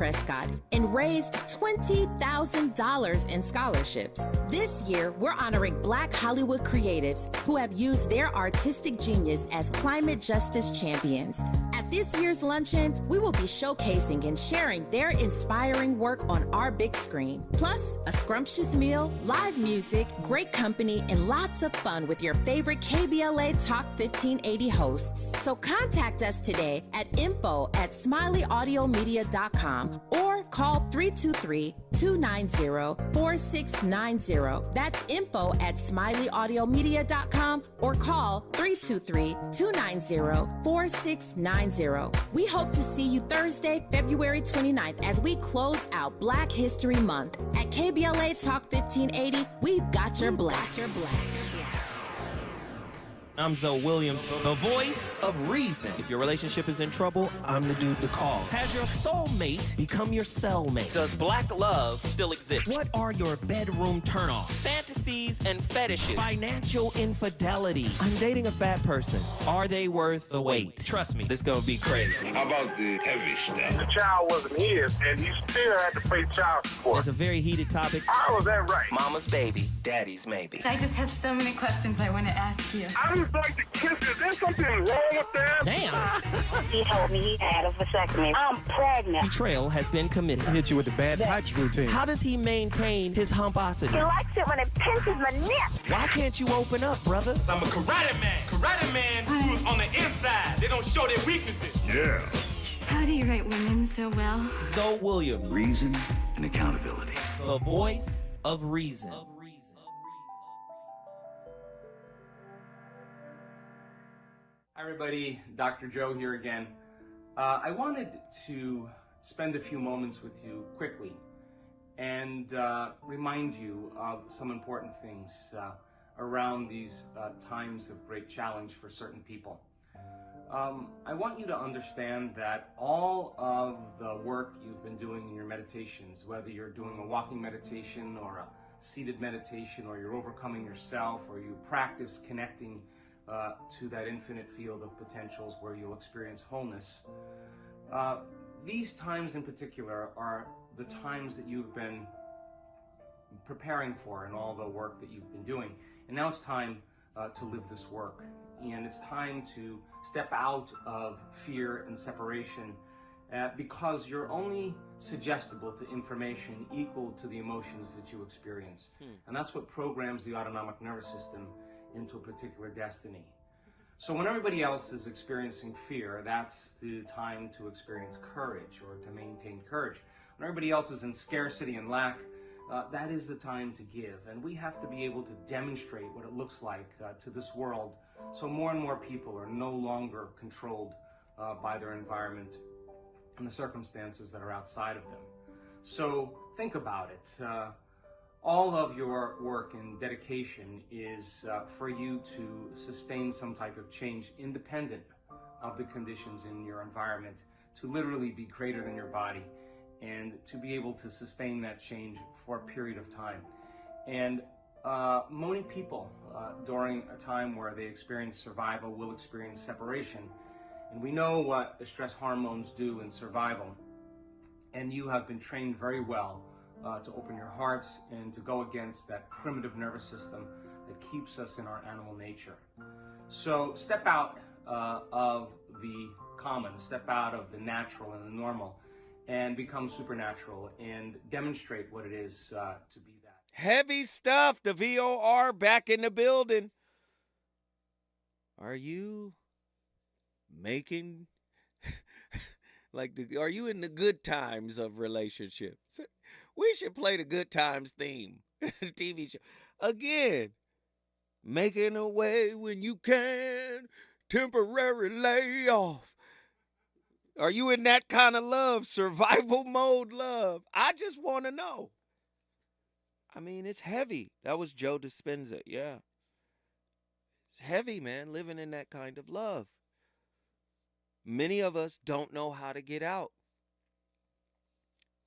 Prescott and raised $20,000 in scholarships. This year, we're honoring Black Hollywood creatives who have used their artistic genius as climate justice champions. At this year's luncheon, we will be showcasing and sharing their inspiring work on our big screen. Plus, a scrumptious meal, live music, great company, and lots of fun with your favorite KBLA Talk 1580 hosts. So contact us today at info@smileyAudiomedia.com or call 323-290-4690. That's info@smileyAudiomedia.com or call 323-290-4690. We hope to see you Thursday, February 29th as we close out Black History Month. At KBLA Talk 1580, we've got your black. I'm Zoe Williams, the voice of reason. If your relationship is in trouble, I'm the dude to call. Has your soulmate become your cellmate? Does black love still exist? What are your bedroom turnoffs? Fantasies and fetishes. Financial infidelity. I'm dating a fat person. Are they worth the wait? Trust me, this gonna be crazy. How about the heavy stuff? The child wasn't his, and he still had to pay child support. It's a very heated topic. How was that right? Mama's baby, daddy's maybe. I just have so many questions I want to ask you. I just like to kiss you. Is there something wrong with that? Damn. He told me he had a vasectomy. I'm pregnant. Betrayal has been committed. Hit you with the bad pipes routine. How does he maintain his humposity? He likes it when it pinches my neck. Why can't you open up, brother? I'm a karate man. Karate man rules on the inside. They don't show their weaknesses. Yeah. How do you write women so well? Zoe Williams, Reason and accountability. the voice of reason. Hi everybody, Dr. Joe here again. I wanted to spend a few moments with you quickly and remind you of some important things around these times of great challenge for certain people. I want you to understand that all of the work you've been doing in your meditations, whether you're doing a walking meditation or a seated meditation, or you're overcoming yourself, or you practice connecting to that infinite field of potentials where you'll experience wholeness. These times in particular are the times that you've been preparing for in all the work that you've been doing. And now it's time to live this work. And it's time to step out of fear and separation because you're only suggestible to information equal to the emotions that you experience. And that's what programs the autonomic nervous system into a particular destiny. So when everybody else is experiencing fear, that's the time to experience courage or to maintain courage. When everybody else is in scarcity and lack, that is the time to give. And we have to be able to demonstrate what it looks like to this world, so more and more people are no longer controlled by their environment and the circumstances that are outside of them. So think about it. All of your work and dedication is for you to sustain some type of change independent of the conditions in your environment, to literally be greater than your body and to be able to sustain that change for a period of time. And many people during a time where they experience survival will experience separation. And we know what the stress hormones do in survival. And you have been trained very well to open your hearts and to go against that primitive nervous system that keeps us in our animal nature. So step out of the common, step out of the natural and the normal, and become supernatural and demonstrate what it is to be that. Heavy stuff, the VOR back in the building. Are you making, are you in the good times of relationships? We should play the good times theme, TV show. Again, making a way when you can, temporary layoff. Are you in that kind of love, survival mode love? I just want to know. I mean, it's heavy. That was Joe Dispenza, yeah. It's heavy, man, living in that kind of love. Many of us don't know how to get out.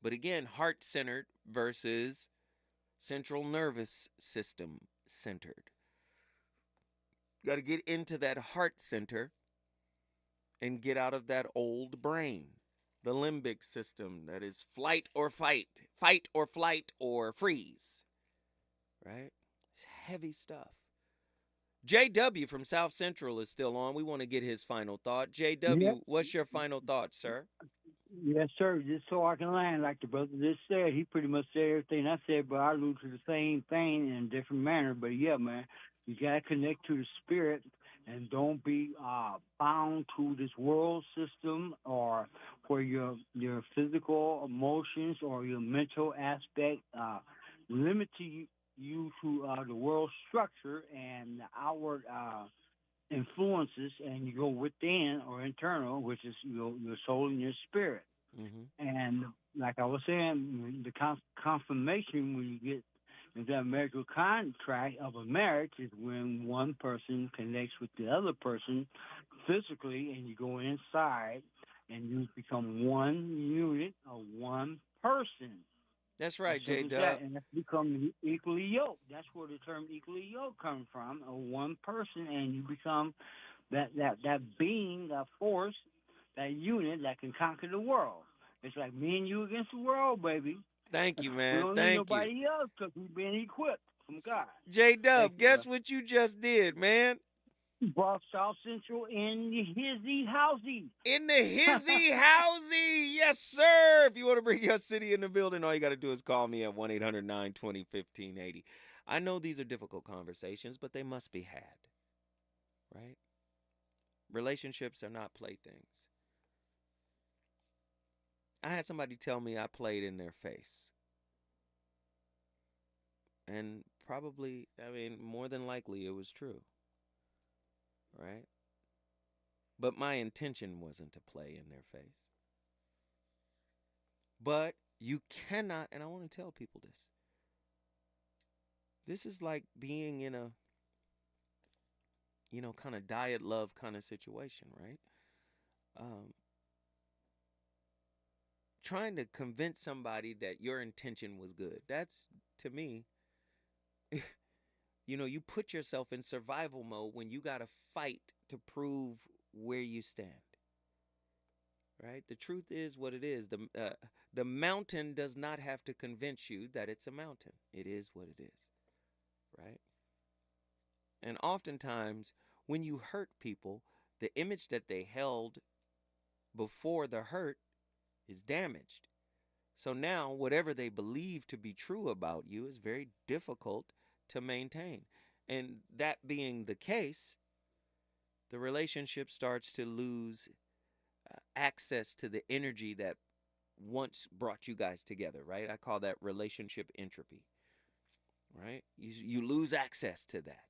But again, heart-centered versus central nervous system centered. You got to get into that heart center and get out of that old brain. the limbic system, that is flight or fight, fight or flight or freeze, right? It's heavy stuff. JW from South Central is still on. We want to get his final thought. JW, what's your final thought, sir? Yes, sir. Just so I can land, like the brother just said, he pretty much said everything I said, but I allude to the same thing in a different manner. But yeah, man, you gotta connect to the spirit and don't be bound to this world system or where your physical emotions or your mental aspect limit you to the world structure and the outward influences, and you go within or internal, which is your soul and your spirit. Mm-hmm. And like I was saying, the confirmation when you get into that marital contract of a marriage is when one person connects with the other person physically, and you go inside, and you become one unit of one person. That's right, Simple as J-Dub. that, and that's become equally yoked. That's where the term equally yoked comes from, of one person, and you become that being, that force, that unit that can conquer the world. It's like me and you against the world, baby. Thank you, We man. don't need Thank you. nobody else because we've been equipped from God. J-Dub, guess what you just did, man? Brought South Central in the hizzy housey. In the hizzy housey. Yes, sir. If you want to bring your city in the building, all you got to do is call me at 1-800-920-1580. I know these are difficult conversations, but they must be had, right? Relationships are not playthings. I had somebody tell me I played in their face. And probably, more than likely it was true. Right? But my intention wasn't to play in their face. But you cannot, and I want to tell people this. This is like being in a, kind of diet love kind of situation, right? Trying to convince somebody that your intention was good. That's, to me, you put yourself in survival mode when you got to fight to prove where you stand. Right? The truth is what it is. The mountain does not have to convince you that it's a mountain. It is what it is. Right? And oftentimes, when you hurt people, the image that they held before the hurt is damaged. So now, whatever they believe to be true about you is very difficult to maintain. And that being the case, the relationship starts to lose access to the energy that once brought you guys together, right? I call that relationship entropy, right? You lose access to that.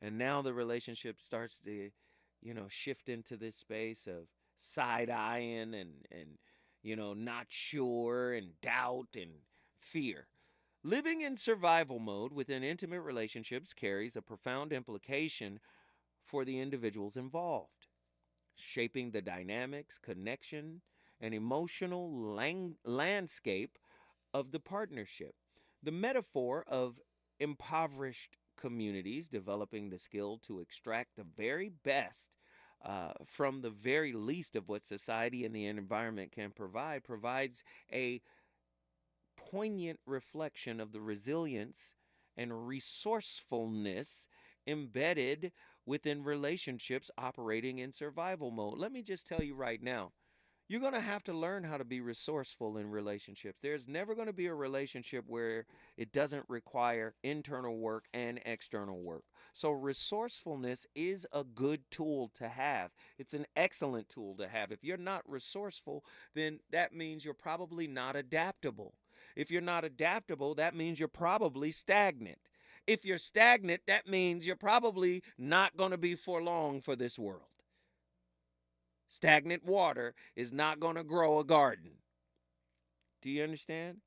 And now the relationship starts to, shift into this space of side-eyeing and not sure and doubt and fear. Living in survival mode within intimate relationships carries a profound implication for the individuals involved, shaping the dynamics, connection, and emotional landscape of the partnership. The metaphor of impoverished communities developing the skill to extract the very best from the very least of what society and the environment can provides a poignant reflection of the resilience and resourcefulness embedded within relationships operating in survival mode. Let me just tell you right now, you're going to have to learn how to be resourceful in relationships. There's never going to be a relationship where it doesn't require internal work and external work. So resourcefulness is a good tool to have. It's an excellent tool to have. If you're not resourceful, then that means you're probably not adaptable. If you're not adaptable, that means you're probably stagnant. If you're stagnant, that means you're probably not going to be for long for this world. Stagnant water is not going to grow a garden. Do you understand?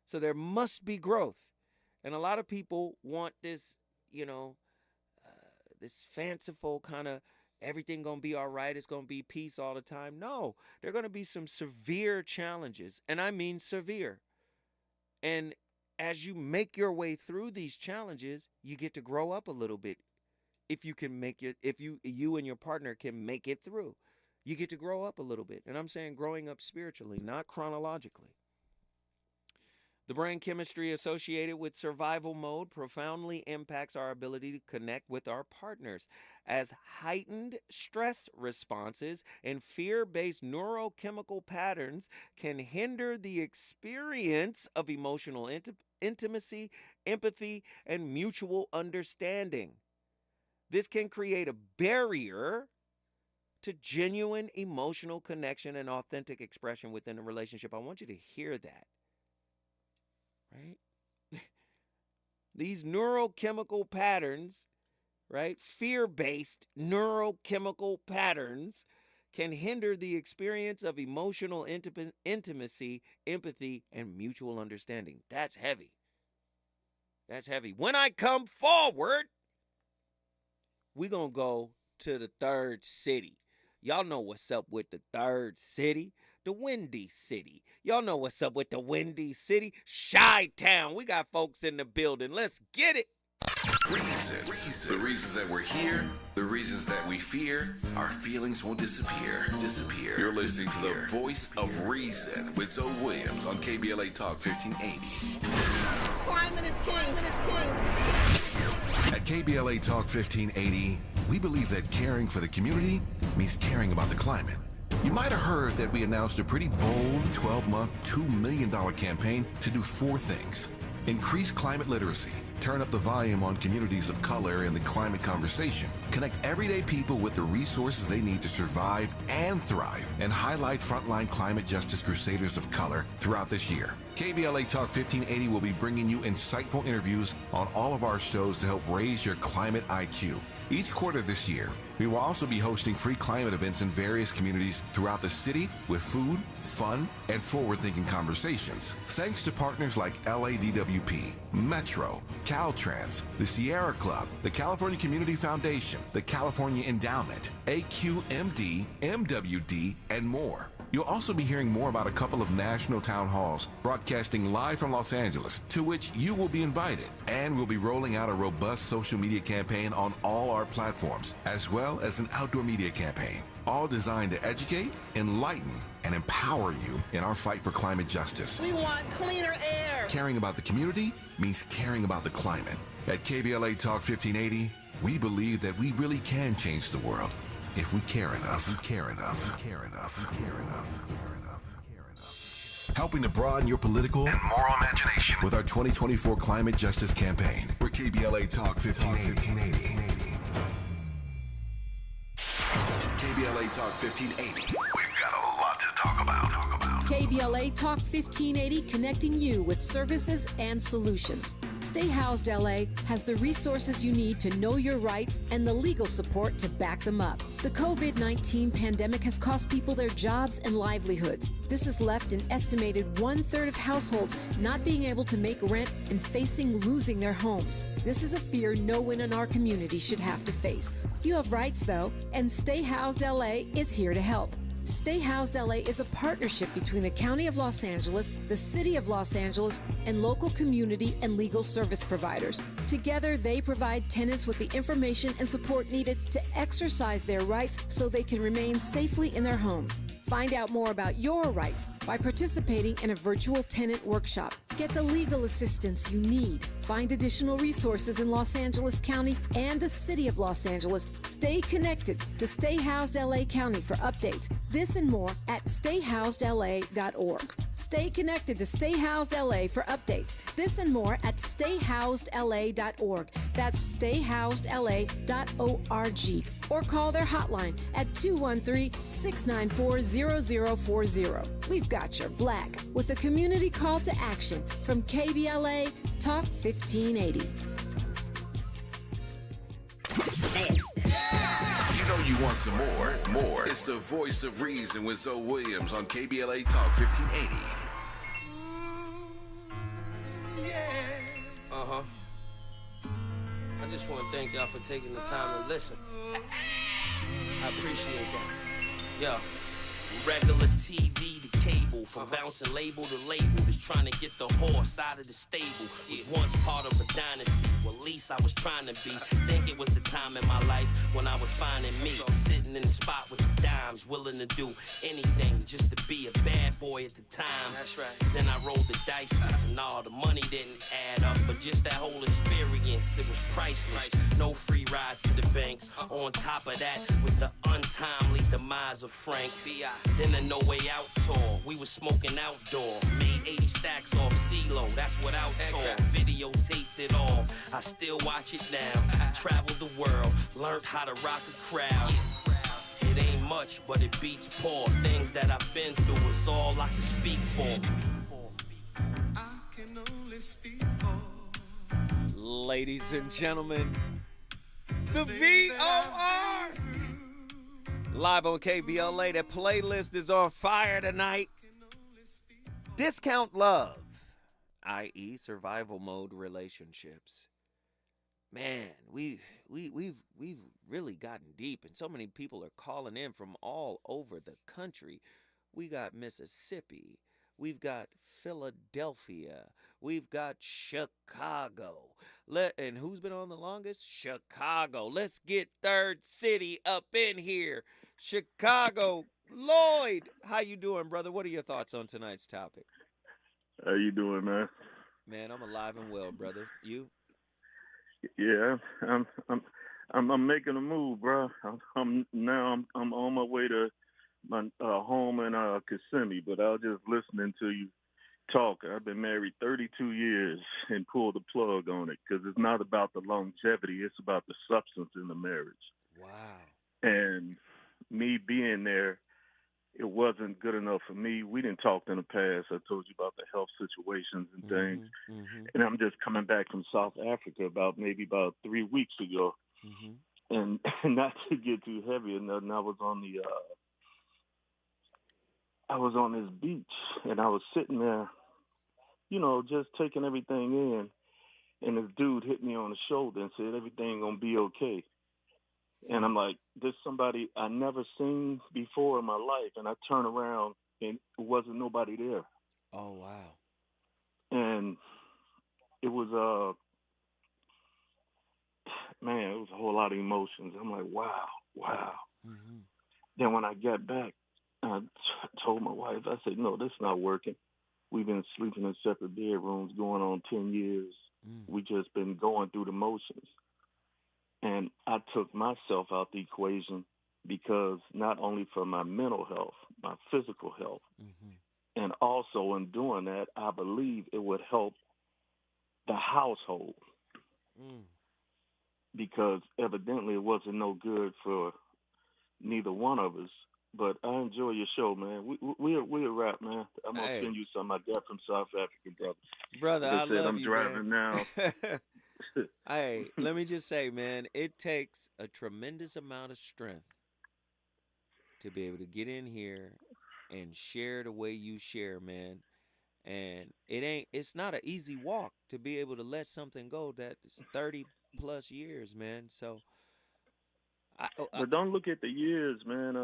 So there must be growth. And a lot of people want this, this fanciful kind of everything going to be all right. It's going to be peace all the time. No, there are going to be some severe challenges. And I mean severe. And as you make your way through these challenges, you get to grow up a little bit. If you can make it, if you and your partner can make it through. You get to grow up a little bit. And I'm saying growing up spiritually, not chronologically. The brain chemistry associated with survival mode profoundly impacts our ability to connect with our partners, as heightened stress responses and fear-based neurochemical patterns can hinder the experience of emotional intimacy, empathy, and mutual understanding. This can create a barrier to genuine emotional connection and authentic expression within a relationship. I want you to hear that. Right? These neurochemical patterns, right? Fear-based neurochemical patterns can hinder the experience of emotional intimacy, empathy, and mutual understanding. That's heavy. That's heavy. When I come forward, we're going to go to the third city. Y'all know what's up with the third city. The Windy City. Y'all know what's up with the Windy City. Chi-Town. We got folks in the building. Let's get it. Reasons. The reasons that we're here, the reasons that we fear, our feelings won't disappear. You're listening to the voice of reason with Zoe Williams on KBLA Talk 1580. Climate is king. At KBLA Talk 1580, we believe that caring for the community means caring about the climate. You might have heard that we announced a pretty bold 12-month, $2 million campaign to do 4 things. Increase climate literacy, turn up the volume on communities of color in the climate conversation, connect everyday people with the resources they need to survive and thrive, and highlight frontline climate justice crusaders of color throughout this year. KBLA Talk 1580 will be bringing you insightful interviews on all of our shows to help raise your climate IQ. Each quarter this year, we will also be hosting free climate events in various communities throughout the city with food, fun, and forward-thinking conversations. Thanks to partners like LADWP, Metro, Caltrans, the Sierra Club, the California Community Foundation, the California Endowment, AQMD, MWD, and more. You'll also be hearing more about a couple of national town halls broadcasting live from Los Angeles, to which you will be invited. And we'll be rolling out a robust social media campaign on all our platforms, as well as an outdoor media campaign, all designed to educate, enlighten, and empower you in our fight for climate justice. We want cleaner air. Caring about the community means caring about the climate. At KBLA Talk 1580, we believe that we really can change the world if we care enough. Helping to broaden your political and moral imagination with our 2024 climate justice campaign. We're KBLA Talk 1580. KBLA Talk 1580. We've got a lot to talk about. KBLA Talk 1580, connecting you with services and solutions. Stay Housed LA has the resources you need to know your rights and the legal support to back them up. The COVID-19 pandemic has cost people their jobs and livelihoods. This has left an estimated 1/3 of households not being able to make rent and facing losing their homes. This is a fear no one in our community should have to face. You have rights, though, and Stay Housed LA is here to help. Stay Housed LA is a partnership between the County of Los Angeles, the City of Los Angeles, and local community and legal service providers. Together, they provide tenants with the information and support needed to exercise their rights so they can remain safely in their homes. Find out more about your rights by participating in a virtual tenant workshop. Get the legal assistance you need. Find additional resources in Los Angeles County and the City of Los Angeles. Stay connected to Stay Housed LA County for updates. This and more at stayhousedla.org. Stay connected to Stay Housed LA for updates. This and more at stayhousedla.org. That's stayhousedla.org. Or call their hotline at 213-694-0040. We've got your black with a community call to action from KBLA Talk 1580. You know you want some more. It's the voice of reason with Zoe Williams on KBLA Talk 1580. I just want to thank y'all for taking the time to listen. I appreciate that. Yo, regular TV, the cable. From bouncing label to label, just trying to get the horse out of the stable. Was once part of a dynasty, well, at least I was trying to be. Think it was the time in my life when I was finding me. Sitting in the spot with the dimes, willing to do anything just to be a bad boy at the time. That's right. Then I rolled the dice, and all the money didn't add up, but just that whole experience, it was priceless. No free rides to the bank. On top of that was the untimely demise of Frank. Then the No Way Out tour, we was smoking outdoor. Made 80 stacks off CeeLo, that's without tour. Videotaped it all, I still watch it now. Traveled the world, learned how to rock a crowd. It ain't much, but it beats poor. Things that I've been through is all I can speak for. I can only speak for. Ladies and gentlemen, the VOR! Live on KBLA, that playlist is on fire tonight. Discount love, i.e. survival mode relationships. Man, we've really gotten deep, and so many people are calling in from all over the country. We got Mississippi, we've got Philadelphia, we've got Chicago. And who's been on the longest? Chicago. Let's get Third City up in here. Chicago. Lloyd, how you doing, brother? What are your thoughts on tonight's topic? How you doing, man? Man, I'm alive and well, brother. You? Yeah, I'm making a move, bro. I'm on my way to my home in Kissimmee, but I was just listening to you talk. I've been married 32 years and pulled the plug on it because it's not about the longevity; it's about the substance in the marriage. Wow. And me being there, it wasn't good enough for me. We didn't talk in the past. I told you about the health situations and things. And I'm just coming back from South Africa about 3 weeks ago. And not to get too heavy or nothing, I was on this beach and I was sitting there, just taking everything in. And this dude hit me on the shoulder and said, everything gonna be okay. And I'm like, this somebody I never seen before in my life. And I turn around and it wasn't nobody there. Oh, wow. And it was, man, it was a whole lot of emotions. I'm like, wow. Then when I got back, I told my wife, I said, no, this not working. We've been sleeping in separate bedrooms going on 10 years. We just been going through the motions. And I took myself out the equation because not only for my mental health, my physical health, and also in doing that, I believe it would help the household because evidently it wasn't no good for neither one of us. But I enjoy your show, man. We're a wrap, man. I'm going to send you something I got from South Africa, brother. Brother, I love I'm you, driving man. now. Hey, let me just say, man, it takes a tremendous amount of strength to be able to get in here and share the way you share, man. And it's not an easy walk to be able to let something go that's 30 plus years, man. So but don't look at the years, man.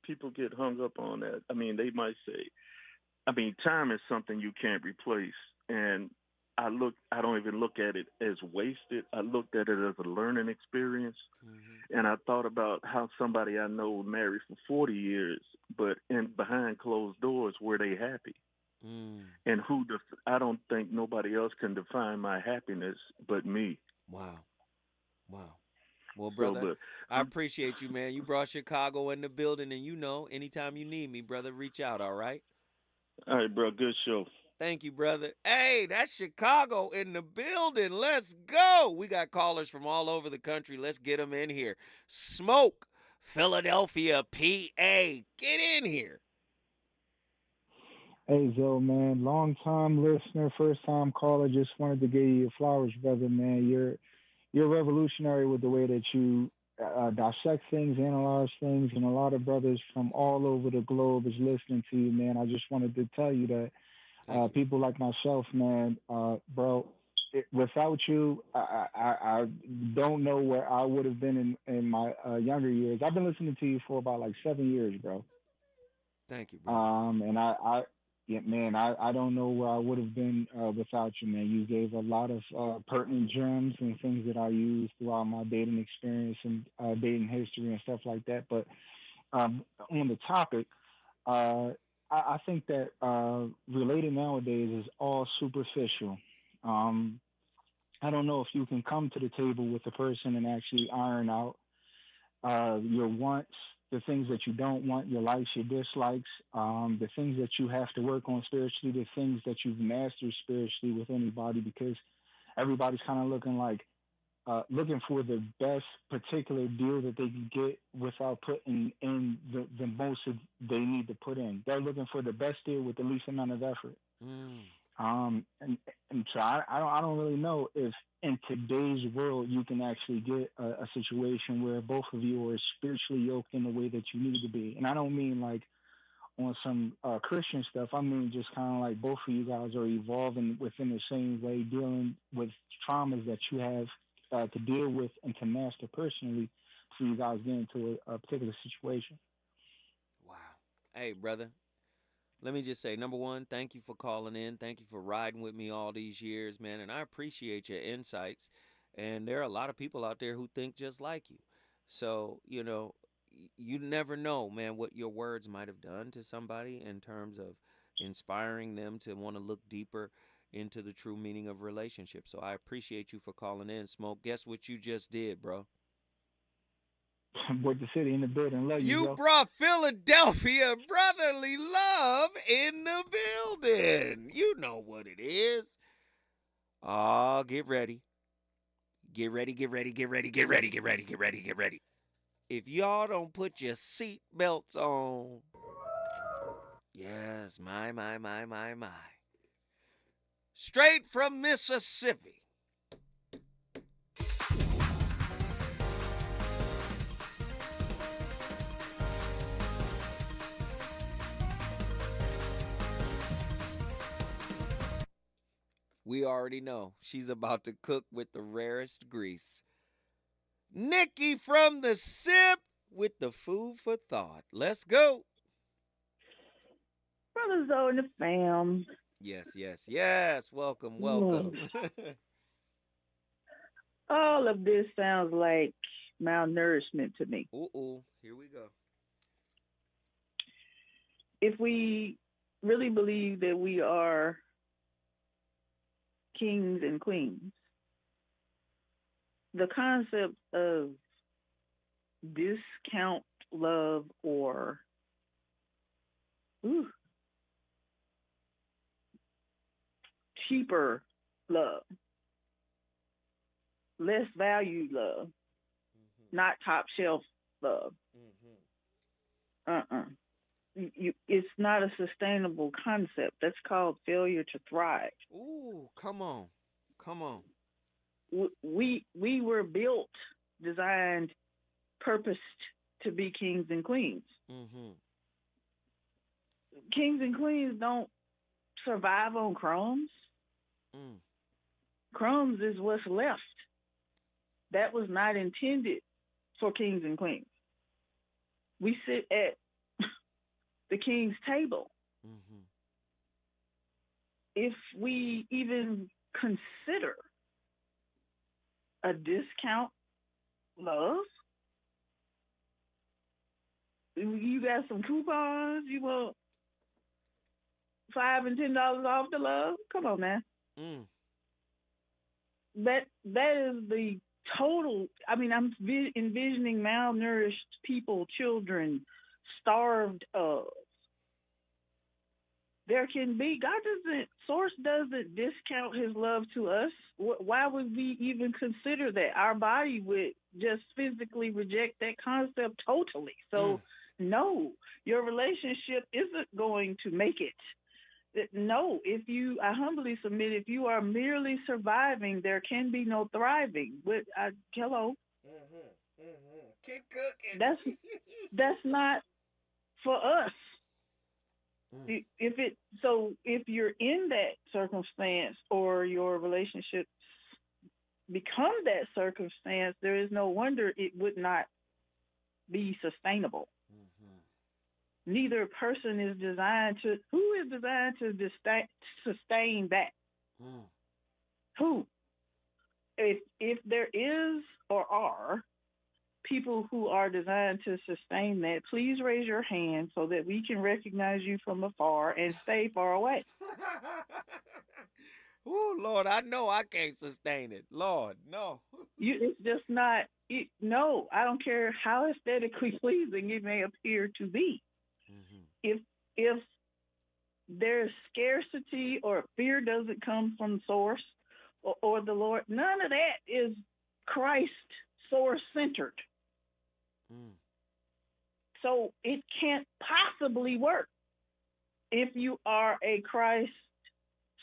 People get hung up on that. I mean, they might say, time is something you can't replace. And I don't even look at it as wasted. I looked at it as a learning experience. And I thought about how somebody I know married for 40 years, but behind closed doors, were they happy? And I don't think nobody else can define my happiness but me. Wow. Well, brother, I appreciate you, man. You brought Chicago in the building, and anytime you need me, brother, reach out, all right? All right, bro. Good show. Thank you, brother. Hey, that's Chicago in the building. Let's go. We got callers from all over the country. Let's get them in here. Smoke, Philadelphia, PA. Get in here. Hey, Zoe, man. Long-time listener, first-time caller. Just wanted to give you your flowers, brother, man. You're revolutionary with the way that you dissect things, analyze things, and a lot of brothers from all over the globe is listening to you, man. I just wanted to tell you that people like myself, man, bro, without you, I don't know where I would have been in my younger years. I've been listening to you for about 7 years, bro. Thank you, bro. And yeah, man, I don't know where I would have been without you, man. You gave a lot of pertinent gems and things that I use throughout my dating experience and dating history and stuff like that. But on the topic, I think that relating nowadays is all superficial. I don't know if you can come to the table with a person and actually iron out your wants, the things that you don't want, your likes, your dislikes, the things that you have to work on spiritually, the things that you've mastered spiritually with anybody, because everybody's kind of looking for the best particular deal that they can get without putting in the most that they need to put in. They're looking for the best deal with the least amount of effort. And so I don't really know if in today's world you can actually get a situation where both of you are spiritually yoked in the way that you need to be. And I don't mean like on some Christian stuff. I mean just kind of like both of you guys are evolving within the same way, dealing with traumas that you have to deal with and to master personally before you guys get into a particular situation. Wow. Hey, brother. Let me just say, number one, thank you for calling in. Thank you for riding with me all these years, man. And I appreciate your insights. And there are a lot of people out there who think just like you. So, you know, you never know, man, what your words might have done to somebody in terms of inspiring them to want to look deeper into the true meaning of relationships. So I appreciate you for calling in, Smoke. Guess what you just did, bro? With the city in the building. Love you, bro. Brought Philadelphia brotherly love in the building. You know what it is. Oh, get ready. Get ready, get ready, get ready, get ready, get ready, get ready, get ready. If y'all don't put your seat belts on. Yes, my. Straight from Mississippi. We already know she's about to cook with the rarest grease. Nikki from the SIP with the food for thought. Let's go. Brother Zoe and the fam. Yes. Welcome. All of this sounds like malnourishment to me. Here we go. If we really believe that we are kings and queens, the concept of discount love or cheaper love, less valued love, not top shelf love. It's not a sustainable concept. That's called failure to thrive. Ooh, come on. We were built, designed, purposed to be kings and queens. Kings and queens don't survive on crumbs. Crumbs is what's left. That was not intended for kings and queens. We sit at the king's table. If we even consider a discount love, you got some coupons, you want $5 and $10 off the love? Come on, man. That is the total. I mean, I'm envisioning malnourished people, children, starved of. There can be, Source doesn't discount his love to us. Why would we even consider that? Our body would just physically reject that concept totally. So, no, your relationship isn't going to make it. No, I humbly submit, if you are merely surviving, there can be no thriving. Hello. Keep cooking. That's not for us. If you're in that circumstance or your relationship become that circumstance, there is no wonder it would not be sustainable. neither person is designed to. Who is designed to sustain that? Who? If there is or are people who are designed to sustain that, please raise your hand so that we can recognize you from afar and stay far away. Oh, Lord, I know I can't sustain it. Lord, no. It's just not. No, I don't care how aesthetically pleasing it may appear to be. If there's scarcity or fear doesn't come from source or the Lord, none of that is Christ source-centered. So it can't possibly work if you are a Christ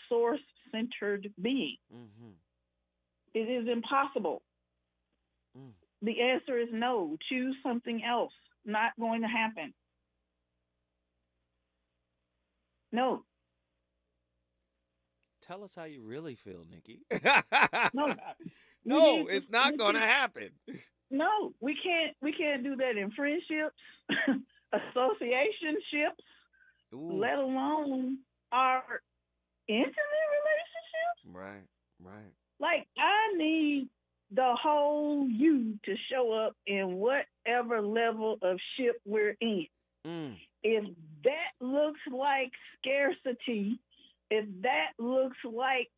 source-centered being. It is impossible. The answer is no. Choose something else. Not going to happen. No. Tell us how you really feel, Nikki. No, it's not going to happen. No, we can't do that in friendships, associationships, let alone our intimate relationships. Right. Like, I need the whole you to show up in whatever level of ship we're in. If that looks like scarcity, if that looks like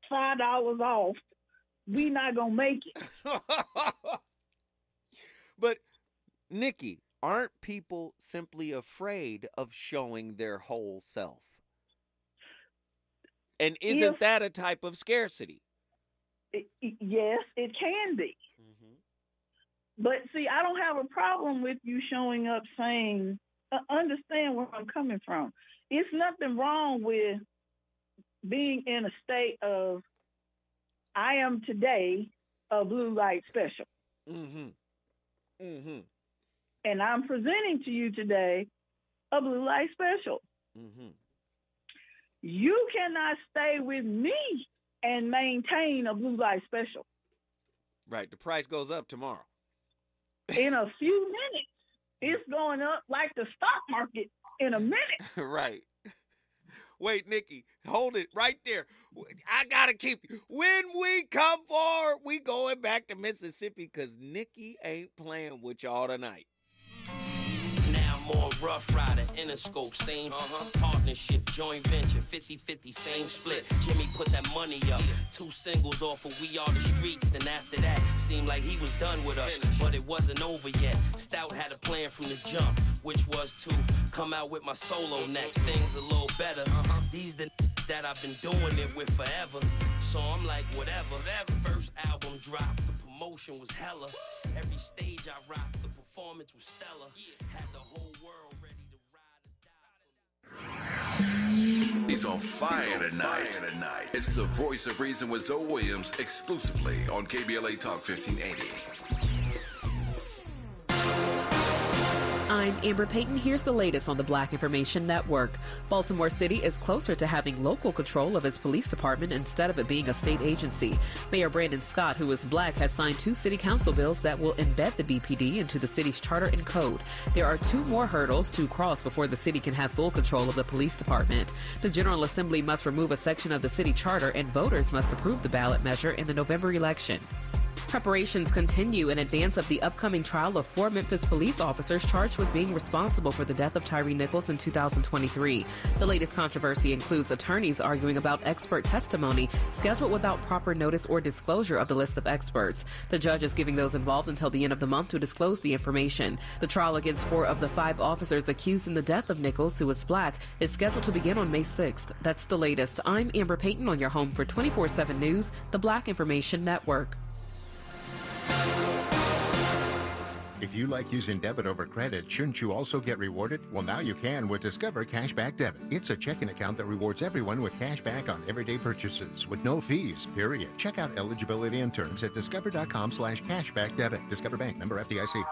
$5 off, we not gonna make it. But Nikki, aren't people simply afraid of showing their whole self? And isn't that a type of scarcity? Yes, it can be. But see, I don't have a problem with you showing up saying, understand where I'm coming from. It's nothing wrong with being in a state of, I am today a blue light special. And I'm presenting to you today a blue light special. You cannot stay with me and maintain a blue light special. Right. The price goes up tomorrow. In a few minutes, it's going up like the stock market in a minute. Right. Wait, Nikki, hold it right there. I got to keep you. When we come forward, we going back to Mississippi because Nikki ain't playing with y'all tonight. Now more Rough Rider, Interscope, same partnership, joint venture, 50-50, same split. Jimmy put that money up, 2 singles off of We Are the Streets. Then after that, seemed like he was done with us, but it wasn't over yet. Stout had a plan from the jump, which was to come out with my solo next. Things a little better. These the that I've been doing it with forever. So I'm like, whatever. First album dropped, the promotion was hella. Every stage I rocked, the performance was stellar. Had the whole world ready to ride or die. He's on fire tonight. It's the Voice of Reason with Zoe Williams, exclusively on KBLA Talk 1580. I'm Amber Payton. Here's the latest on the Black Information Network. Baltimore City is closer to having local control of its police department instead of it being a state agency. Mayor Brandon Scott, who is black, has signed 2 city council bills that will embed the BPD into the city's charter and code. There are 2 more hurdles to cross before the city can have full control of the police department. The General Assembly must remove a section of the city charter, and voters must approve the ballot measure in the November election. Preparations continue in advance of the upcoming trial of 4 Memphis police officers charged with being responsible for the death of Tyree Nichols in 2023. The latest controversy includes attorneys arguing about expert testimony scheduled without proper notice or disclosure of the list of experts. The judge is giving those involved until the end of the month to disclose the information. The trial against 4 of the 5 officers accused in the death of Nichols, who is black, is scheduled to begin on May 6th. That's the latest. I'm Amber Payton on your home for 24/7 News, the Black Information Network. If you like using debit over credit, shouldn't you also get rewarded? Well, now you can with Discover Cashback Debit. It's a checking account that rewards everyone with cash back on everyday purchases with no fees, period. Check out eligibility and terms at discover.com/cashbackdebit. Discover Bank, member FDIC.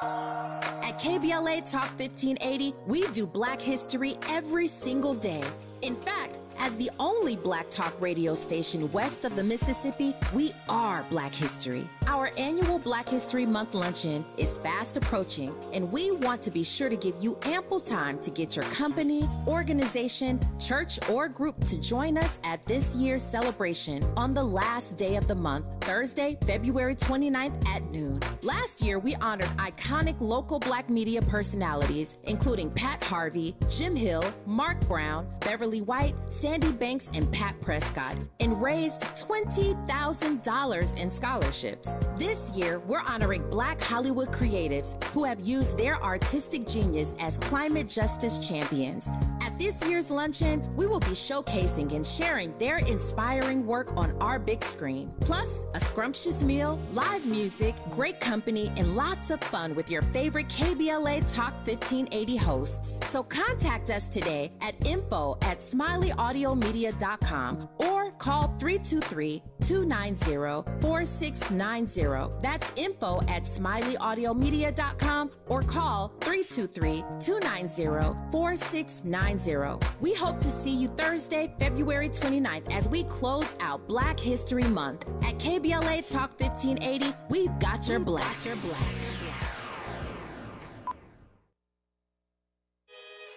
At KBLA Talk 1580, we do Black history every single day. In fact, As the only Black talk radio station west of the Mississippi, we are Black history. Our annual Black History Month luncheon is fast approaching, and we want to be sure to give you ample time to get your company, organization, church, or group to join us at this year's celebration on the last day of the month, Thursday, February 29th at noon. Last year, we honored iconic local Black media personalities, including Pat Harvey, Jim Hill, Mark Brown, Beverly White, Sandy Banks, and Pat Prescott, and raised $20,000 in scholarships. This year, we're honoring Black Hollywood creatives who have used their artistic genius as climate justice champions. At this year's luncheon, we will be showcasing and sharing their inspiring work on our big screen. Plus, a scrumptious meal, live music, great company, and lots of fun with your favorite KBLA Talk 1580 hosts. So contact us today at info@smileyaudio.media.com or call 323-290-4690. That's info@smileyaudio.media.com or call 323-290-4690. We hope to see you Thursday, February 29th as we close out Black History Month. At KBLA Talk 1580, we've got your Black.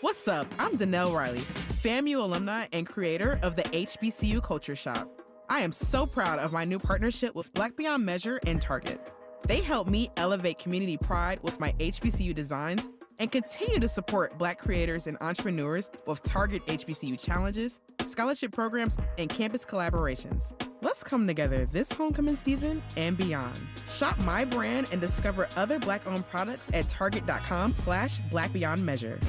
What's up? I'm Danelle Riley, FAMU alumni and creator of the HBCU Culture Shop. I am so proud of my new partnership with Black Beyond Measure and Target. They help me elevate community pride with my HBCU designs and continue to support Black creators and entrepreneurs with Target HBCU challenges, scholarship programs, and campus collaborations. Let's come together this homecoming season and beyond. Shop my brand and discover other Black-owned products at target.com/blackbeyondmeasure.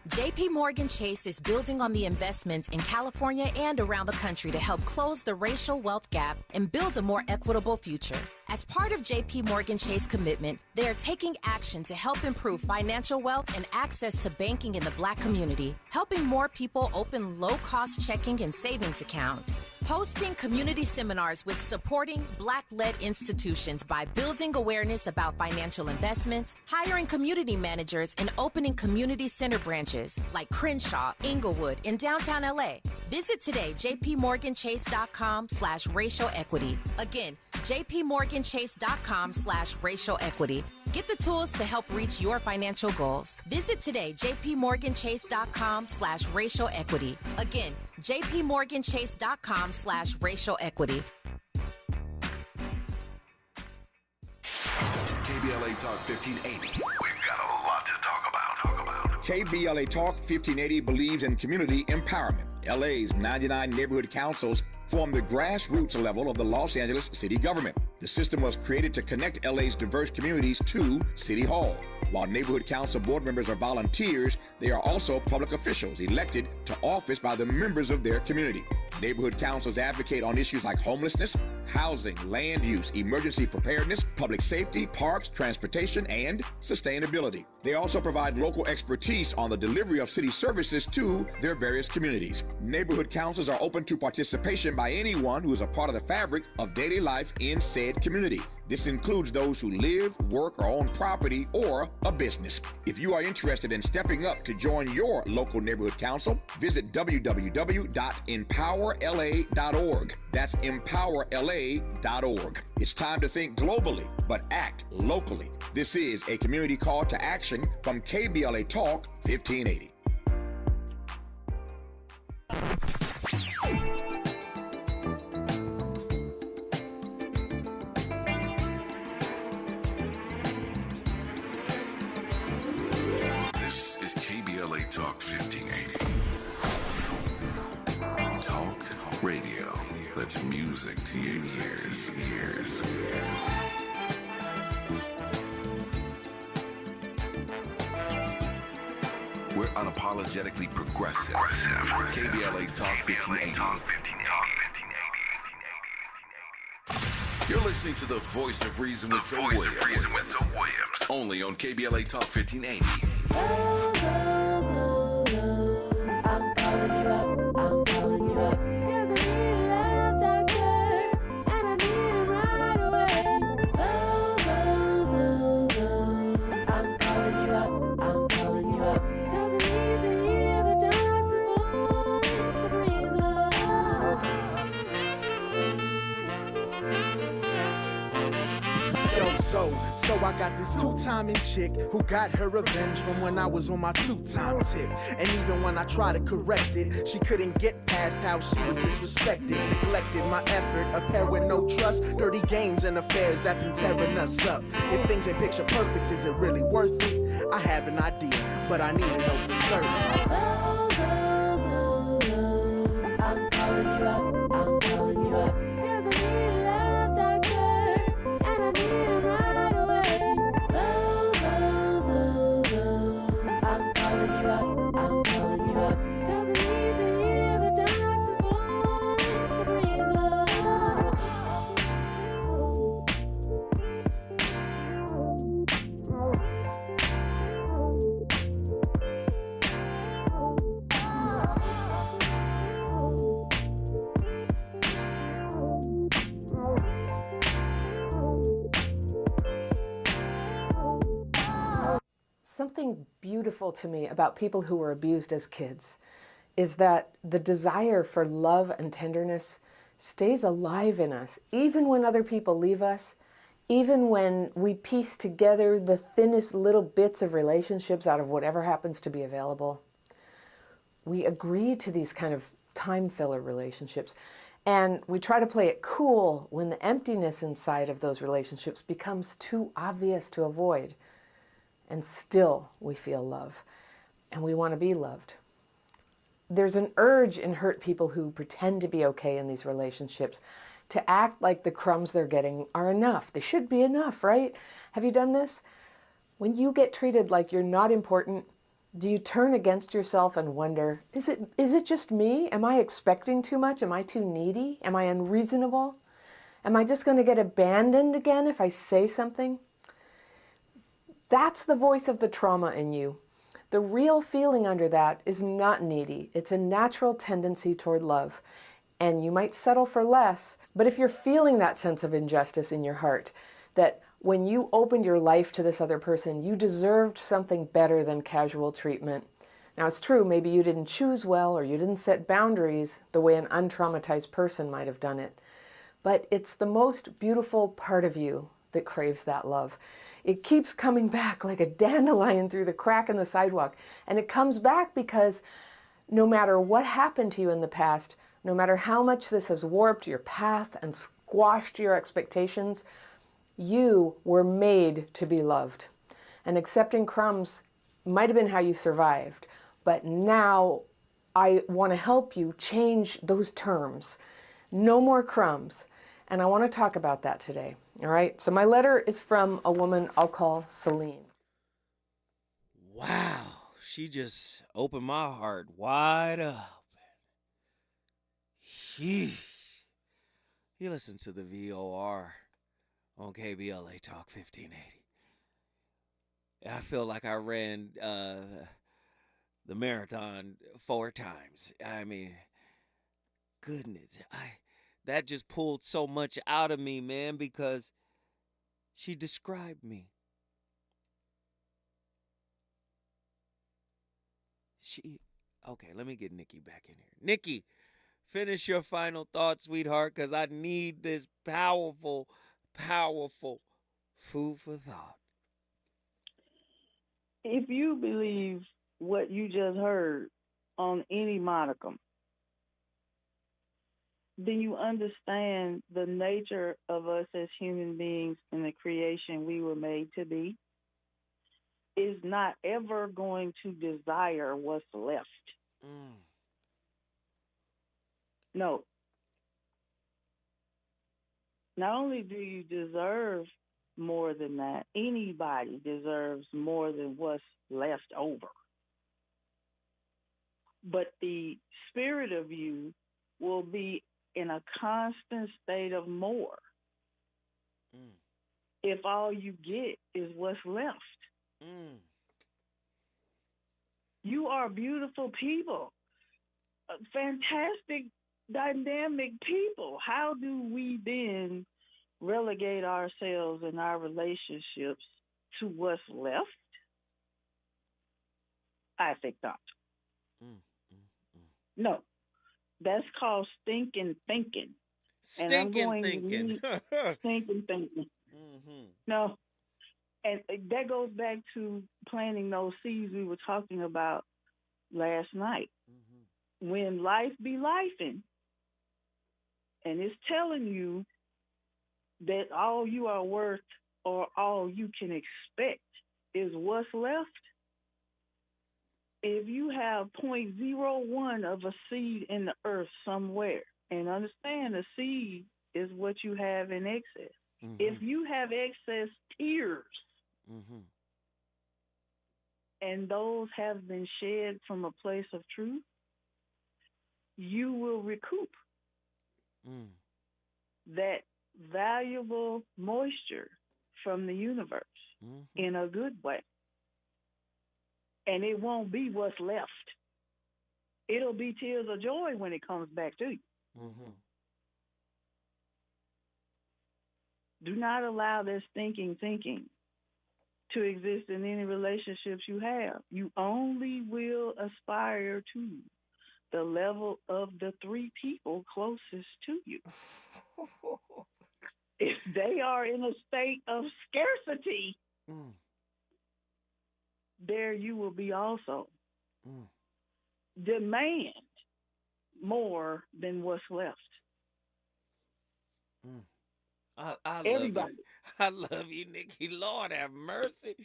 JP Morgan Chase is building on the investments in California and around the country to help close the racial wealth gap and build a more equitable future. As part of JP Morgan Chase commitment, they are taking action to help improve financial wealth and access to banking in the Black community, helping more people open low-cost checking and savings accounts, hosting community seminars with supporting Black-led institutions by building awareness about financial investments, hiring community managers, and opening community center branches like Crenshaw, Inglewood, and downtown LA. Visit today, jpmorganchase.com/racial equity. Again, jpmorganchase.com/racial equity. Get the tools to help reach your financial goals. Visit today, jpmorganchase.com/racial equity. Again, jpmorganchase.com/racial equity. KBLA Talk 1580. We've got a lot to talk about. KBLA Talk 1580 believes in community empowerment. LA's 99 neighborhood councils form the grassroots level of the Los Angeles city government. The system was created to connect LA's diverse communities to City Hall. While neighborhood council board members are volunteers, they are also public officials elected to office by the members of their community. Neighborhood councils advocate on issues like homelessness, housing, land use, emergency preparedness, public safety, parks, transportation, and sustainability. They also provide local expertise on the delivery of city services to their various communities. Neighborhood councils are open to participation by anyone who is a part of the fabric of daily life in said community. This includes those who live, work, or own property or a business. If you are interested in stepping up to join your local neighborhood council, visit www.empowerla.org. That's empowerla.org. It's time to think globally, but act locally. This is a community call to action from KBLA Talk 1580. This is KBLA Talk 1580. Talk radio. That's music to your ears. We're unapologetically progressive. KBLA Talk 1580. You're listening to the voice of reason with Zoe Williams. Only on KBLA Talk 1580. I'm calling you up. Cause I need a love doctor, and I need it right away. I'm calling you up. Cause I need to hear the doctor's voice, the reason. So I got this two-timing chick who got her revenge from when I was on my two-time tip. And even when I tried to correct it, she couldn't get past how she was disrespected, neglected my effort, a pair with no trust, dirty games and affairs that been tearing us up. If things ain't picture perfect, is it really worth it? I have an idea, but I need to know for certain. I'm calling you up, I'm calling you up. 'Cause I need a love doctor, and I need it right away. I'm calling you up, I'm calling you up. 'Cause I need to hear the doctor's voice to breeze up. Something beautiful to me about people who were abused as kids is that the desire for love and tenderness stays alive in us, even when other people leave us, even when we piece together the thinnest little bits of relationships out of whatever happens to be available. We agree to these kind of time filler relationships, and we try to play it cool when the emptiness inside of those relationships becomes too obvious to avoid. And still we feel love, and we want to be loved. There's an urge in hurt people who pretend to be okay in these relationships to act like the crumbs they're getting are enough. They should be enough, right? Have you done this? When you get treated like you're not important, do you turn against yourself and wonder, is it just me? Am I expecting too much? Am I too needy? Am I unreasonable? Am I just going to get abandoned again if I say something? That's the voice of the trauma in you. The real feeling under that is not needy. It's a natural tendency toward love. And you might settle for less, but if you're feeling that sense of injustice in your heart, that when you opened your life to this other person, you deserved something better than casual treatment. Now it's true, maybe you didn't choose well or you didn't set boundaries the way an untraumatized person might have done it. But it's the most beautiful part of you that craves that love. It keeps coming back like a dandelion through the crack in the sidewalk. And it comes back because no matter what happened to you in the past, no matter how much this has warped your path and squashed your expectations, you were made to be loved. And accepting crumbs might have been how you survived. But now I want to help you change those terms. No more crumbs. And I want to talk about that today. All right. So my letter is from a woman I'll call Celine. Wow. She just opened my heart wide up. Sheesh. You listen to the VOR on KBLA Talk 1580. I feel like I ran the marathon 4 times. I mean, goodness. That just pulled so much out of me, man, because she described me. Okay, let me get Nikki back in here. Nikki, finish your final thought, sweetheart, because I need this powerful, powerful food for thought. If you believe what you just heard on any modicum, then you understand the nature of us as human beings and the creation we were made to be is not ever going to desire what's left. No. Not only do you deserve more than that, anybody deserves more than what's left over. But the spirit of you will be in a constant state of more if all you get is what's left. You are beautiful people, fantastic, dynamic people. How do we then relegate ourselves and our relationships to what's left? I think not. No. That's called stinking thinking. Stinking thinking. Stinking thinking. Mm-hmm. No. And that goes back to planting those seeds we were talking about last night. When life be lifing, and it's telling you that all you are worth or all you can expect is what's left. If you have 0.01 of a seed in the earth somewhere, and understand the seed is what you have in excess. Mm-hmm. If you have excess tears, Mm-hmm. and those have been shed from a place of truth, you will recoup that valuable moisture from the universe in a good way. And it won't be what's left. It'll be tears of joy when it comes back to you. Mm-hmm. Do not allow this thinking to exist in any relationships you have. You only will aspire to the level of the three people closest to you. If they are in a state of scarcity, there you will be also. Demand more than what's left. I love Everybody. you. I love you, Nikki. Lord have mercy.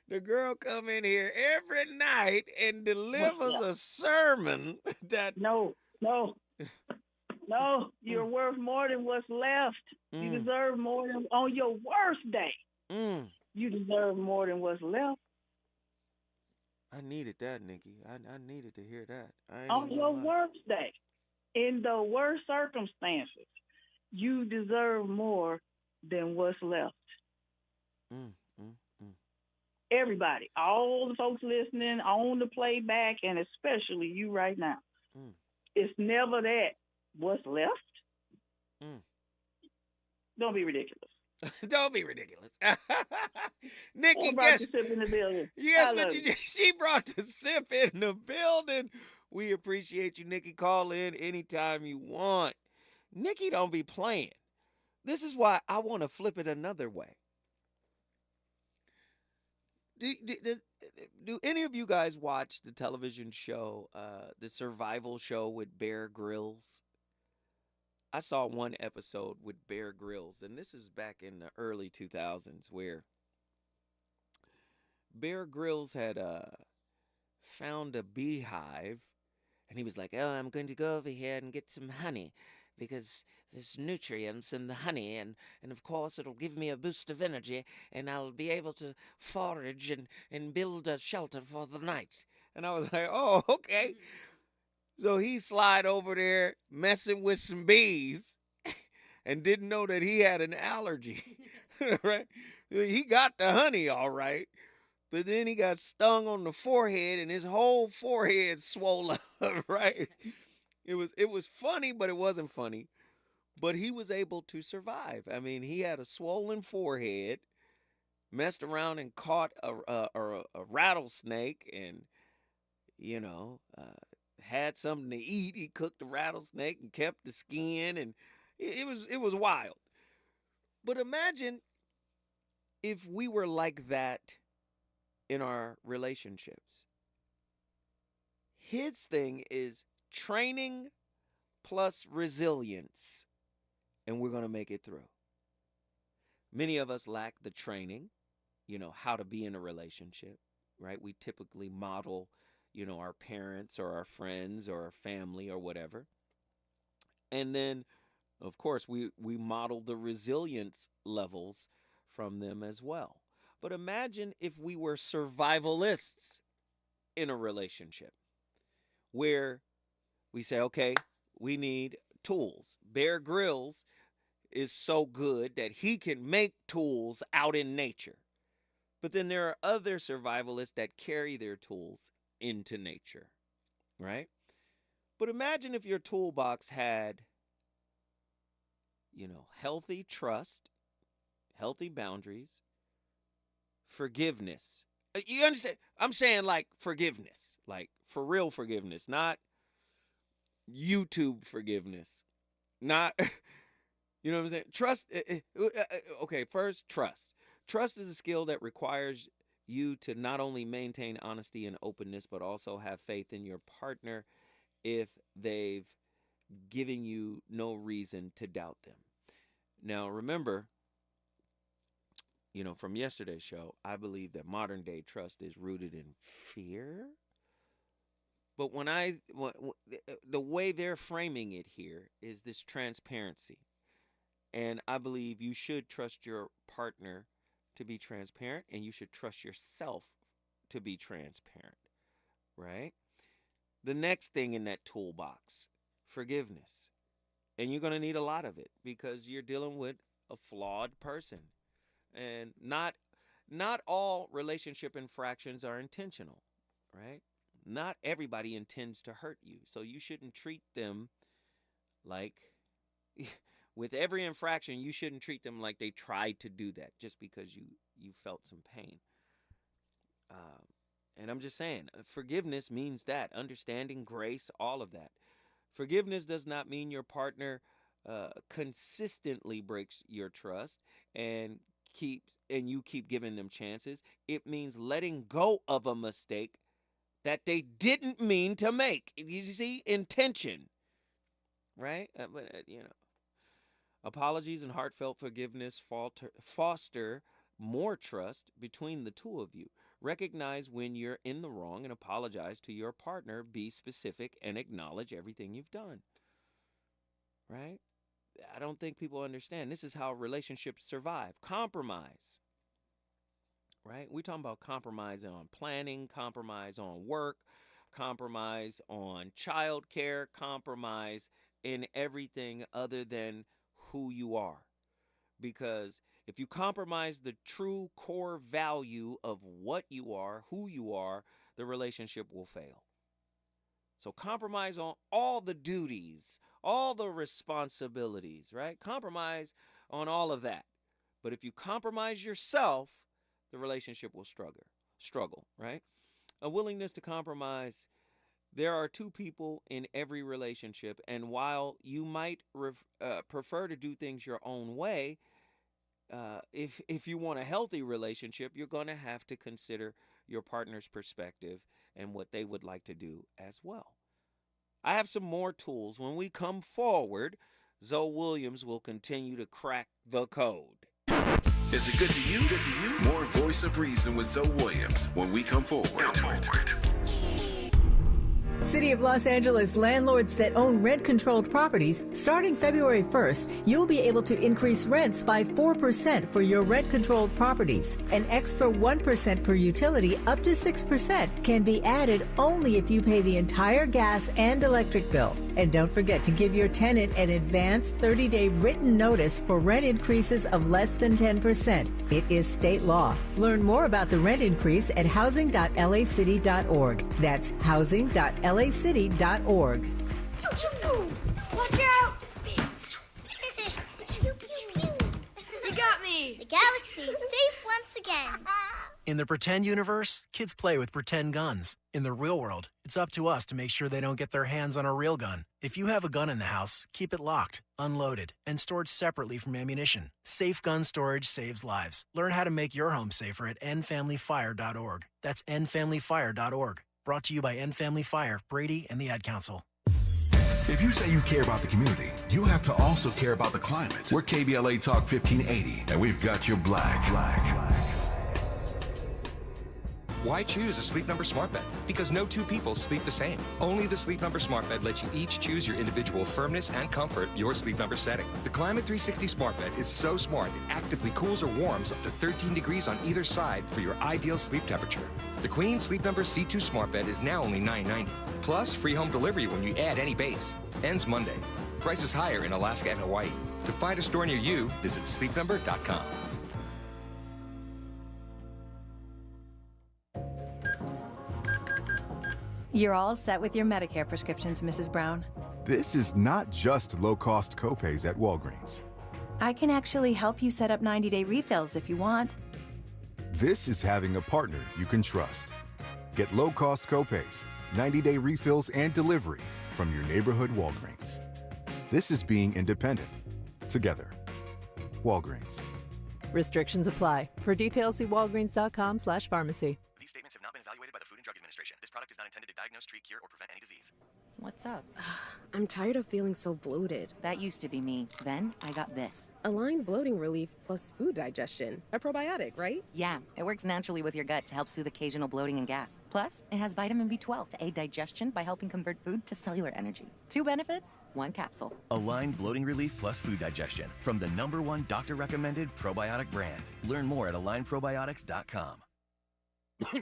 The girl come in here every night and delivers a sermon that... No. You're worth more than what's left. You deserve more than on your worst day. You deserve more than what's left. I needed that, Nikki. I needed to hear that. On your worst day, in the worst circumstances, you deserve more than what's left. Everybody, all the folks listening on the playback, and especially you right now. It's never that. What's left? Don't be ridiculous. Don't be ridiculous. Nikki, guess the sip in the building. Yes, but she brought the sip in the building. We appreciate you, Nikki. Call in anytime you want. Nikki don't be playing. This is why I want to flip it another way. Do any of you guys watch the television show, the survival show with Bear Grylls? I saw one episode with Bear Grylls, and this is back in the early 2000s, where Bear Grylls had found a beehive, and he was like, "Oh, I'm going to go over here and get some honey, because there's nutrients in the honey, and of course it'll give me a boost of energy, and I'll be able to forage and build a shelter for the night." And I was like, oh, okay. So he slide over there messing with some bees and didn't know that he had an allergy, right? He got the honey all right, but then he got stung on the forehead and his whole forehead swole up, right? It was funny, but it wasn't funny. But he was able to survive. I mean, he had a swollen forehead, messed around and caught a rattlesnake, and, had something to eat. He cooked the rattlesnake and kept the skin, and it was wild. But imagine if we were like that in our relationships. His thing is training plus resilience, and we're going to make it through. Many of us lack the training, how to be in a relationship, right? We typically model, our parents or our friends or our family or whatever. And then, of course, we model the resilience levels from them as well. But imagine if we were survivalists in a relationship where we say, okay, we need tools. Bear Grylls is so good that he can make tools out in nature. But then there are other survivalists that carry their tools into nature, right? But imagine if your toolbox had, healthy trust, healthy boundaries, forgiveness. You understand? I'm saying like forgiveness, like for real forgiveness, not YouTube forgiveness, not You know what I'm saying? Trust. Okay, first, trust. Trust is a skill that requires you to not only maintain honesty and openness, but also have faith in your partner if they've given you no reason to doubt them. Now, remember, from yesterday's show, I believe that modern day trust is rooted in fear. But the way they're framing it here is this transparency. And I believe you should trust your partner to be transparent, and you should trust yourself to be transparent, right? The next thing in that toolbox, forgiveness. And you're going to need a lot of it because you're dealing with a flawed person. And not all relationship infractions are intentional, right? Not everybody intends to hurt you. So you shouldn't treat them like, with every infraction, you shouldn't treat them like they tried to do that just because you felt some pain. And I'm just saying, forgiveness means that. Understanding, grace, all of that. Forgiveness does not mean your partner consistently breaks your trust and you keep giving them chances. It means letting go of a mistake that they didn't mean to make. You see, intention, right? Apologies and heartfelt forgiveness foster more trust between the two of you. Recognize when you're in the wrong and apologize to your partner. Be specific and acknowledge everything you've done, right? I don't think people understand. This is how relationships survive. Compromise, right? We're talking about compromise on planning, compromise on work, compromise on childcare, compromise in everything other than who you are. Because if you compromise the true core value of what you are, who you are, the relationship will fail. So compromise on all the duties, all the responsibilities, right? Compromise on all of that. But if you compromise yourself, the relationship will struggle, right? A willingness to compromise. There are two people in every relationship, and while you might prefer to do things your own way, if you want a healthy relationship, you're going to have to consider your partner's perspective and what they would like to do as well. I have some more tools. When we come forward, Zoe Williams will continue to crack the code. Is it good to you? More Voice of Reason with Zoe Williams when we come forward. City of Los Angeles landlords that own rent-controlled properties, starting February 1st, you'll be able to increase rents by 4% for your rent-controlled properties. An extra 1% per utility, up to 6%, can be added only if you pay the entire gas and electric bill. And don't forget to give your tenant an advance 30-day written notice for rent increases of less than 10%. It is state law. Learn more about the rent increase at housing.lacity.org. That's housing.lacity.org. Watch out! You got me! The galaxy is safe once again. In the pretend universe, kids play with pretend guns. In the real world, it's up to us to make sure they don't get their hands on a real gun. If you have a gun in the house, keep it locked, unloaded, and stored separately from ammunition. Safe gun storage saves lives. Learn how to make your home safer at endfamilyfire.org. That's endfamilyfire.org. Brought to you by End Family Fire, Brady, and the Ad Council. If you say you care about the community, you have to also care about the climate. We're KBLA Talk 1580, and we've got your black. Why choose a Sleep Number smart bed? Because no two people sleep the same. Only the Sleep Number smart bed lets you each choose your individual firmness and comfort, your Sleep Number setting. The Climate 360 smart bed is so smart it actively cools or warms up to 13 degrees on either side for your ideal sleep temperature. The Queen Sleep Number C2 smart bed is now only $9.90. Plus, free home delivery when you add any base. Ends Monday. Prices higher in Alaska and Hawaii. To find a store near you, visit sleepnumber.com. You're all set with your Medicare prescriptions, Mrs. Brown. This is not just low-cost copays at Walgreens. I can actually help you set up 90-day refills if you want. This is having a partner you can trust. Get low-cost copays, 90-day refills, and delivery from your neighborhood Walgreens. This is being independent. Together. Walgreens. Restrictions apply. For details, see walgreens.com/pharmacy. These statements have not been evaluated by the Food and Drug Administration. This product is not intended to diagnose, treat, cure, or prevent any disease. What's up? I'm tired of feeling so bloated. That used to be me. Then I got this. Align bloating relief plus food digestion. A probiotic, right? Yeah, it works naturally with your gut to help soothe occasional bloating and gas. Plus, it has vitamin B12 to aid digestion by helping convert food to cellular energy. 2 benefits, 1 capsule. Align Bloating Relief plus Food Digestion from the #1 doctor-recommended probiotic brand. Learn more at alignprobiotics.com.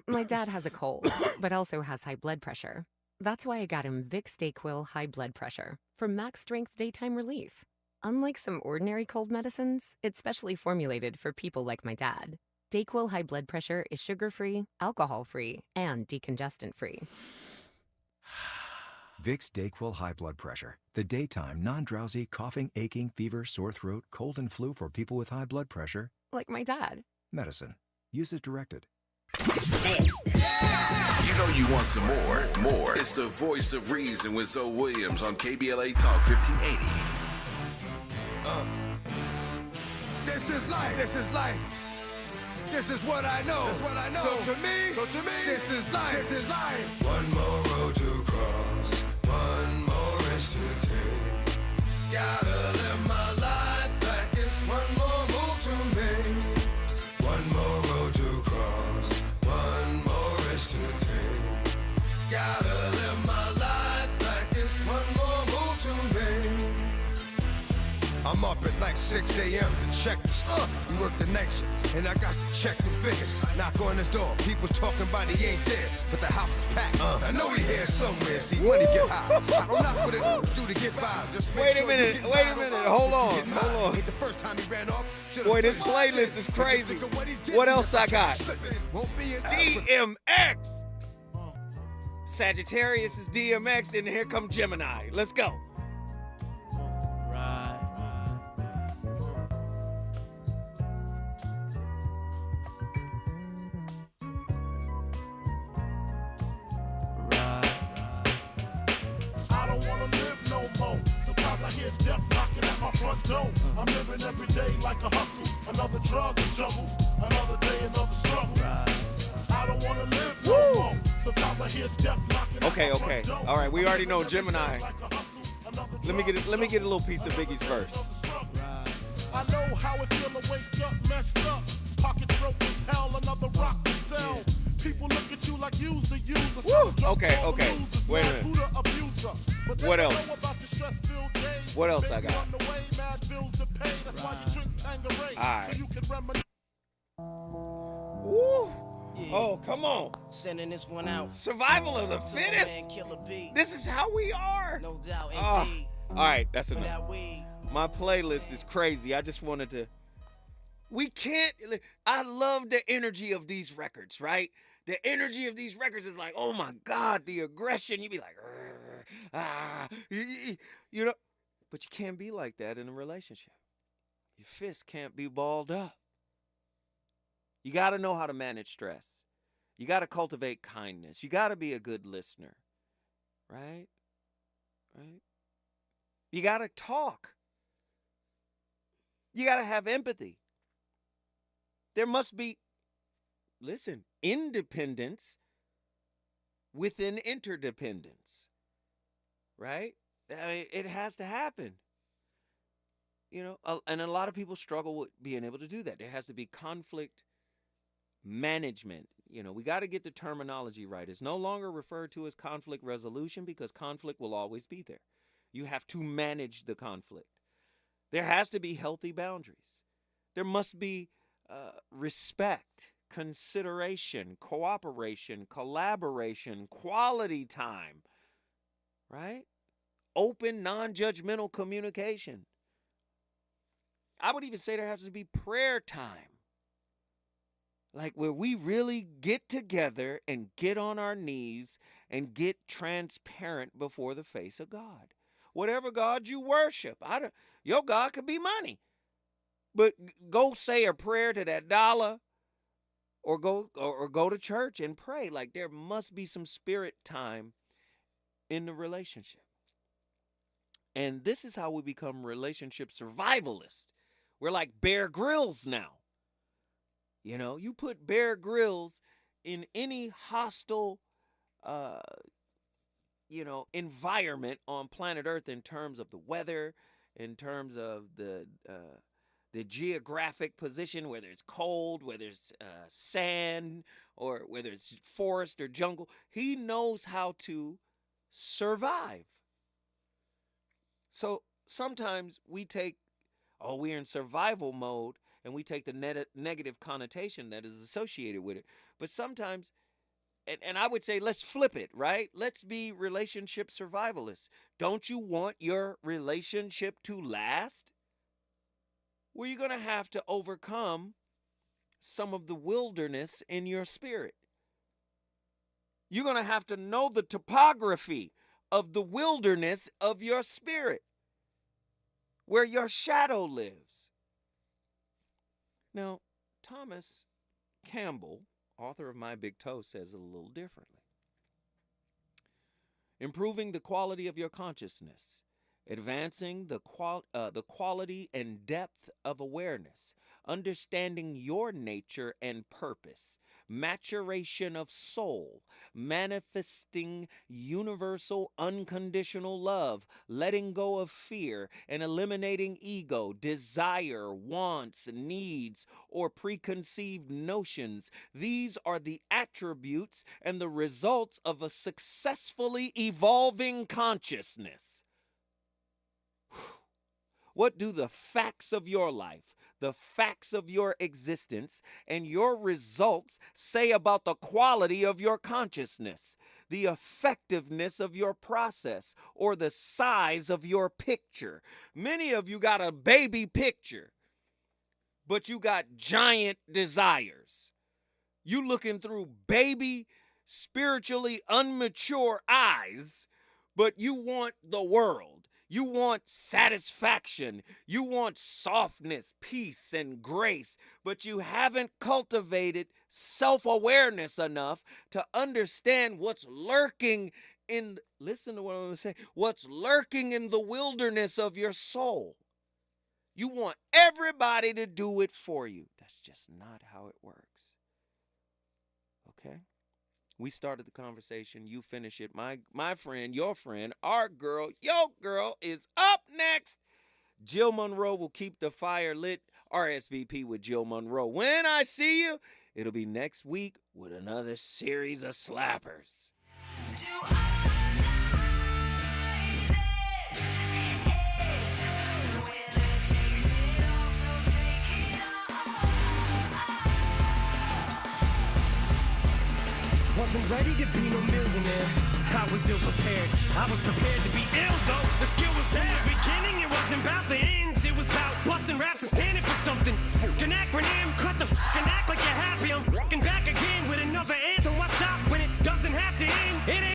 My dad has a cold, but also has high blood pressure. That's why I got him Vicks DayQuil High Blood Pressure for max strength daytime relief. Unlike some ordinary cold medicines, it's specially formulated for people like my dad. DayQuil High Blood Pressure is sugar-free, alcohol-free, and decongestant-free. Vicks DayQuil High Blood Pressure. The daytime, non-drowsy, coughing, aching, fever, sore throat, cold and flu for people with high blood pressure. Like my dad. Medicine. Use as directed. You know you want some more. More. It's the voice of reason with Zoe Williams on KBLA Talk 1580. This is life. This is life. This is what I know. This is what I know. So to me, this is life. This is life. One more road to cross. One more risk to take. Gotta live my life back. It's one more move to make. One more road to cross. One more risk to take. Gotta live my life back. It's one more move to make. I'm up at like 6 a.m. to check the stuff. We work the night shift, and I got to check the figures. Knock on his door, people talking about he ain't there, but the house is packed. I know he here somewhere. See, money get high. I don't knock what it do to get by. Just make Wait a minute. Hold on. Ain't the first time he ran off. Boy, this playlist is crazy. What else I got? DMX. Sagittarius is DMX, and here come Gemini. Let's go. I don't wanna live no more. Sometimes I hear death knocking at my front door. I'm living every day like a hustle. Another drug to juggle. Another day, another struggle. I don't wanna live no more. Sometimes I hear death knocking Okay. at my front door. All right, we already know Gemini. Let me get a little piece of Biggie's verse. I know how it feel to wake up messed up. Pockets broke as hell, another rock to sell. People look at you like you's the user. Okay. Wait a minute. What else? What else I got? Alright. Woo! Oh, come on. Sending this one out. Survival of the fittest. This is how we are. No doubt, indeed. All right, that's enough. My playlist is crazy. I just wanted to. I love the energy of these records, right? The energy of these records is like, oh my God, the aggression. You be like, you know, but you can't be like that in a relationship. Your fist can't be balled up. You got to know how to manage stress. You got to cultivate kindness. You got to be a good listener, right? Right? You got to talk. You got to have empathy. There must be, listen, independence within interdependence, right? I mean, it has to happen. You know, and a lot of people struggle with being able to do that. There has to be conflict management. You know, we got to get the terminology right. It's no longer referred to as conflict resolution because conflict will always be there. You have to manage the conflict. There has to be healthy boundaries. There must be respect, consideration, cooperation, collaboration, quality time, right? Open, non-judgmental communication. I would even say there has to be prayer time. Like where we really get together and get on our knees and get transparent before the face of God. Whatever God you worship, your God could be money. But go say a prayer to that dollar or go to church and pray. Like there must be some spirit time in the relationship. And this is how we become relationship survivalists. We're like Bear Grylls now. You know, you put Bear Grylls in any hostile, environment on planet Earth in terms of the weather, in terms of the geographic position, whether it's cold, whether it's sand, or whether it's forest or jungle. He knows how to survive. So sometimes we take, we're in survival mode, and we take the negative connotation that is associated with it. But sometimes, and I would say, let's flip it, right? Let's be relationship survivalists. Don't you want your relationship to last? Well, you're going to have to overcome some of the wilderness in your spirit. You're going to have to know the topography of the wilderness of your spirit, where your shadow lives. Now, Thomas Campbell, author of My Big Toe, says it a little differently. Improving the quality of your consciousness, advancing the quality and depth of awareness, understanding your nature and purpose, maturation of soul, manifesting universal unconditional love, letting go of fear, and eliminating ego, desire, wants, needs, or preconceived notions. These are the attributes and the results of a successfully evolving consciousness. What do the facts of your life, the facts of your existence, and your results say about the quality of your consciousness, the effectiveness of your process, or the size of your picture? Many of you got a baby picture, but you got giant desires. You looking through baby, spiritually unmature eyes, but you want the world. You want satisfaction. You want softness, peace, and grace, but you haven't cultivated self-awareness enough to understand what's lurking in, listen to what I'm going to say, what's lurking in the wilderness of your soul. You want everybody to do it for you. That's just not how it works. Okay? We started the conversation. You finish it. My friend, your friend, our girl, your girl is up next. Jill Monroe will keep the fire lit. RSVP with Jill Monroe. When I see you, it'll be next week with another series of slappers. Wasn't ready to be no millionaire. I was ill prepared. I was prepared to be ill though. The skill was there. In the beginning, it wasn't about the